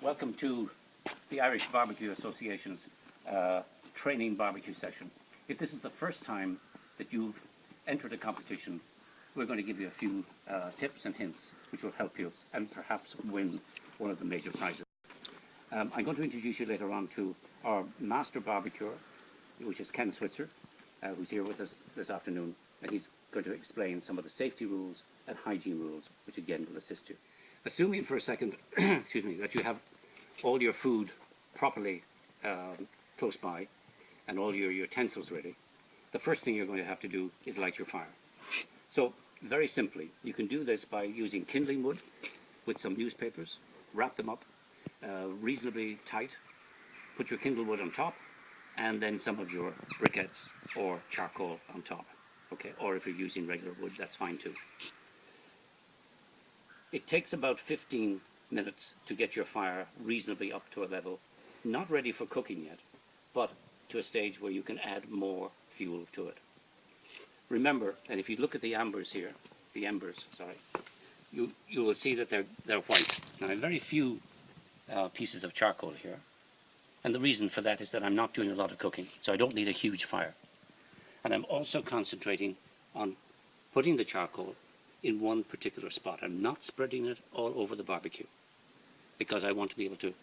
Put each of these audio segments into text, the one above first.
Welcome to the Irish BBQ Association's training barbecue session. If this is the first time that you've entered a competition, we're going to give you a few tips and hints which will help you and perhaps win one of the major prizes. I'm going to introduce you later on to our master barbecuer, which is Ken Switzer, who's here with us this afternoon, and he's going to explain some of the safety rules and hygiene rules, which again will assist you. Assuming for a second, excuse me, that you have all your food properly close by and all your utensils ready, the first thing you're going to have to do is light your fire. So very simply, you can do this by using kindling wood with some newspapers, wrap them up reasonably tight, put your kindle wood on top, and then some of your briquettes or charcoal on top. Okay, or if you're using regular wood, that's fine too. It takes about 15 minutes to get your fire reasonably up to a level, not ready for cooking yet, but to a stage where you can add more fuel to it. Remember, and if you look at the embers here, you will see that they're white. Now I have very few pieces of charcoal here, and the reason for that is that I'm not doing a lot of cooking, so I don't need a huge fire. And I'm also concentrating on putting the charcoal in one particular spot. I'm not spreading it all over the barbecue because I want to be able to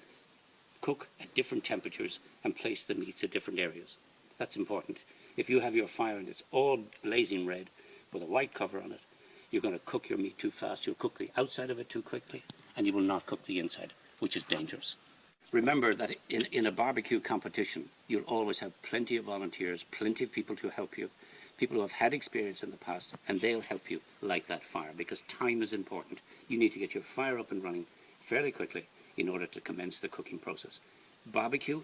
cook at different temperatures and place the meats at different areas. That's important. If you have your fire and it's all blazing red with a white cover on it, you're going to cook your meat too fast. You'll cook the outside of it too quickly, and you will not cook the inside, which is dangerous. Remember that in a barbecue competition, you'll always have plenty of volunteers, plenty of people to help you, people who have had experience in the past, and they'll help you light that fire because time is important. You need to get your fire up and running fairly quickly in order to commence the cooking process. Barbecue,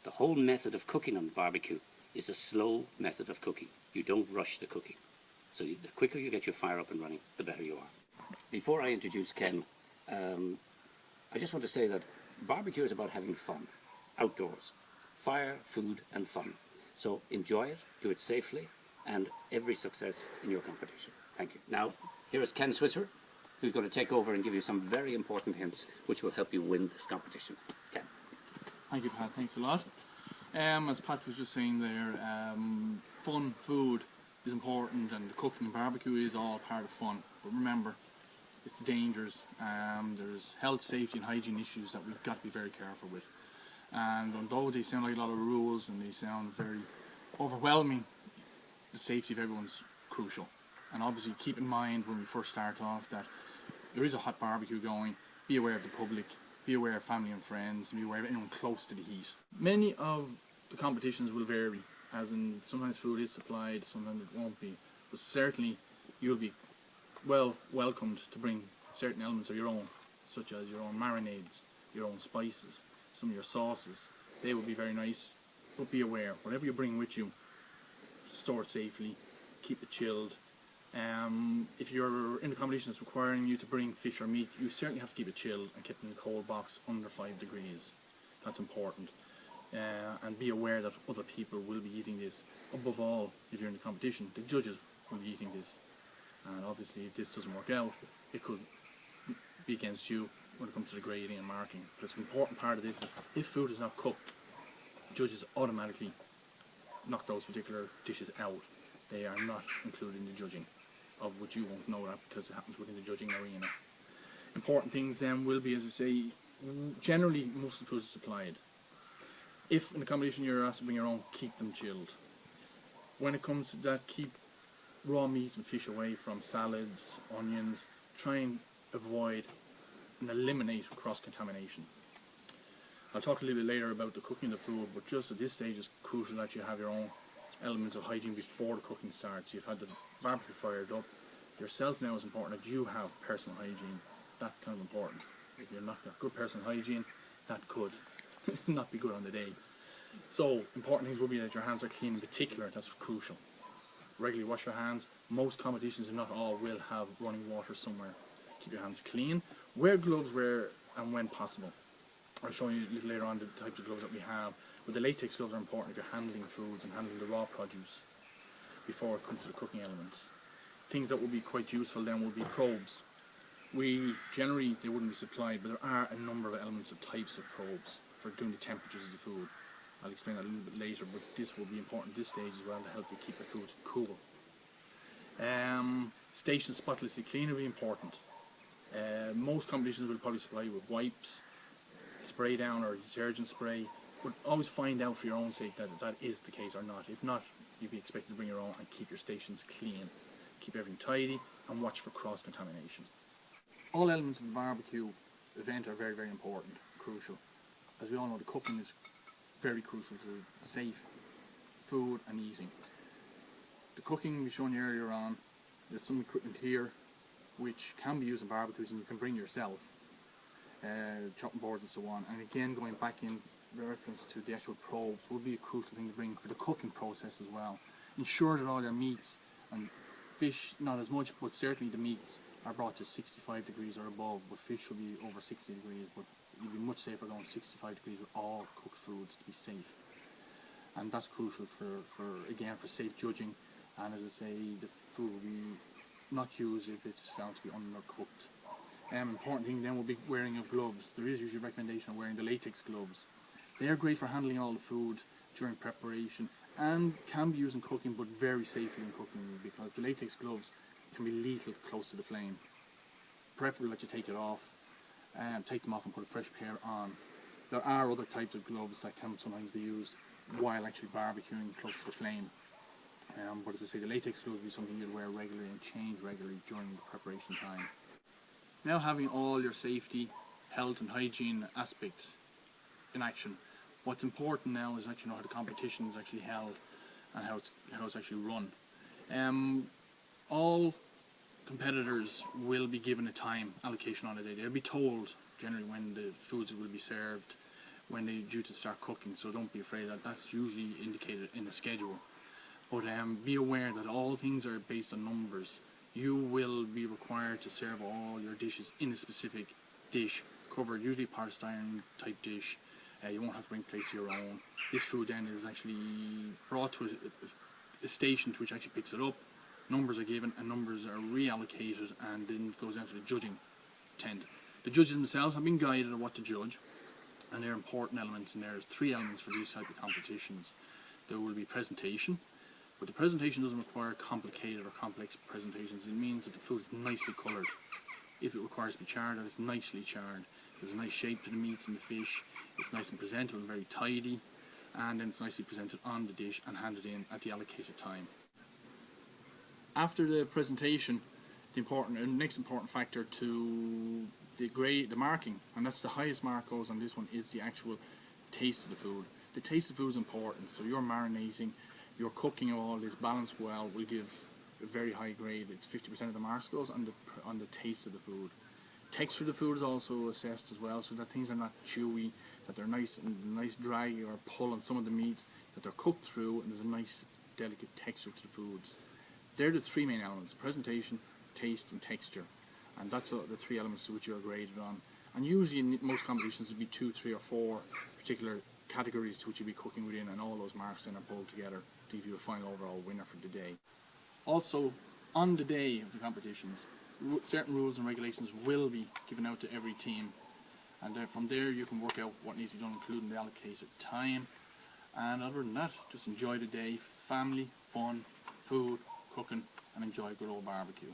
the whole method of cooking on barbecue is a slow method of cooking. You don't rush the cooking. So the quicker you get your fire up and running, the better you are. Before I introduce Ken, I just want to say that barbecue is about having fun, outdoors. Fire, food, and fun. So enjoy it, do it safely, and every success in your competition. Thank you. Now, here is Ken Switzer, who's going to take over and give you some very important hints which will help you win this competition. Ken. Thank you, Pat. Thanks a lot. As Pat was just saying there, fun food is important, and the cooking and barbecue is all part of fun. But remember, it's the dangers. There's health, safety and hygiene issues that we've got to be very careful with. And although they sound like a lot of rules and they sound very overwhelming, the safety of everyone's crucial. And obviously keep in mind when we first start off that there is a hot barbecue going. Be aware of the public, be aware of family and friends, and be aware of anyone close to the heat. Many of the competitions will vary, as in sometimes food is supplied, sometimes it won't be. But certainly you'll be well welcomed to bring certain elements of your own, such as your own marinades, your own spices, some of your sauces. They will be very nice, but be aware, whatever you bring with you, store it safely, keep it chilled. If you're in a competition that's requiring you to bring fish or meat, you certainly have to keep it chilled and keep it in a cold box under 5 degrees. That's important. And be aware that other people will be eating this. Above all, if you're in the competition, the judges will be eating this. And obviously if this doesn't work out, it could be against you when it comes to the grading and marking. But the important part of this is if food is not cooked, judges automatically knock those particular dishes out. They are not included in the judging, of which you won't know that because it happens within the judging arena. Important things then will be, as I say, generally most of the food is supplied. If in the competition you're asked to bring your own, keep them chilled. When it comes to that, keep raw meats and fish away from salads, onions. Try and avoid and eliminate cross-contamination. I'll talk a little bit later about the cooking of the food, but just at this stage it's crucial that you have your own elements of hygiene before the cooking starts. You've had the barbecue fired up. Yourself now is important that you have personal hygiene. That's kind of important. If you're not got good personal hygiene, that could not be good on the day. So important things will be that your hands are clean in particular. That's crucial. Regularly wash your hands. Most competitions, if not all, will have running water somewhere. Keep your hands clean. Wear gloves where and when possible. I'll show you a little later on the types of gloves that we have. But the latex gloves are important if you're handling foods and handling the raw produce before it comes to the cooking elements. Things that will be quite useful then will be probes. We generally, they wouldn't be supplied, but there are a number of elements elements or types of probes for doing the temperatures of the food. I'll explain that a little bit later, but this will be important at this stage as well to help you keep the foods cool. Station spotlessly clean will be important. Most competitions will probably supply you with wipes, spray down or detergent spray, but always find out for your own sake that that is the case or not. If not, you'll be expected to bring your own and keep your stations clean. Keep everything tidy and watch for cross-contamination. All elements of the barbecue event are very, very important, crucial. As we all know, the cooking is very crucial to safe food and eating. The cooking we've shown you earlier on, there's some equipment here which can be used in barbecues and you can bring yourself, chopping boards and so on. And again, going back in reference to the actual probes would be a crucial thing to bring for the cooking process as well. Ensure that all your meats and fish, not as much, but certainly the meats are brought to 65 degrees or above, but fish should be over 60 degrees, but you'd be much safer going 65 degrees with all cooked foods to be safe. And that's crucial for safe judging, and as I say, the food will be not used if it's found to be undercooked. Important thing then will be wearing of gloves. There is usually a recommendation of wearing the latex gloves. They are great for handling all the food during preparation and can be used in cooking, but very safely in cooking, because the latex gloves can be lethal close to the flame. Preferably that you take it off, take them off and put a fresh pair on. There are other types of gloves that can sometimes be used while actually barbecuing close to the flame. But as I say, the latex gloves will be something you'll wear regularly and change regularly during the preparation time. Now, having all your safety, health and hygiene aspects in action, what's important now is actually know how the competition is actually held and how it's actually run. All competitors will be given a time allocation on a day. They'll be told generally when the foods will be served, when they're due to start cooking, so don't be afraid that that's usually indicated in the schedule. But be aware that all things are based on numbers. You will be required to serve all your dishes in a specific dish, covered, usually polystyrene type dish. You won't have to bring plates of your own. This food then is actually brought to a station which actually picks it up. Numbers are given and numbers are reallocated, and then it goes down to the judging tent. The judges themselves have been guided on what to judge, and there are important elements, and there's 3 elements for these type of competitions. There will be presentation, but the presentation doesn't require complicated or complex presentations. It means that the food is nicely coloured. If it requires to be charred, that it's nicely charred. There's a nice shape to the meats and the fish. It's nice and presentable and very tidy, and then it's nicely presented on the dish and handed in at the allocated time. After the presentation, the next important factor to the marking, and that's the highest mark goes on this one, is the actual taste of the food. The taste of the food is important, so your marinating, your cooking of all this balanced well will give a very high grade. It's 50% of the marks goes on the taste of the food. Texture of the food is also assessed as well, so that things are not chewy, that they're nice drag or pull on some of the meats, that they're cooked through, and there's a nice delicate texture to the foods. They're the 3 main elements: presentation, taste and texture, and that's the 3 elements to which you're graded on. And usually in most competitions it'll be 2, 3 or 4 particular categories to which you'll be cooking within, and all those marks then are pulled together to give you a final overall winner for the day. Also, on the day of the competitions, certain rules and regulations will be given out to every team, and from there you can work out what needs to be done, including the allocated time. And other than that, just enjoy the day, family, fun, food, cooking, and enjoy good old barbecue.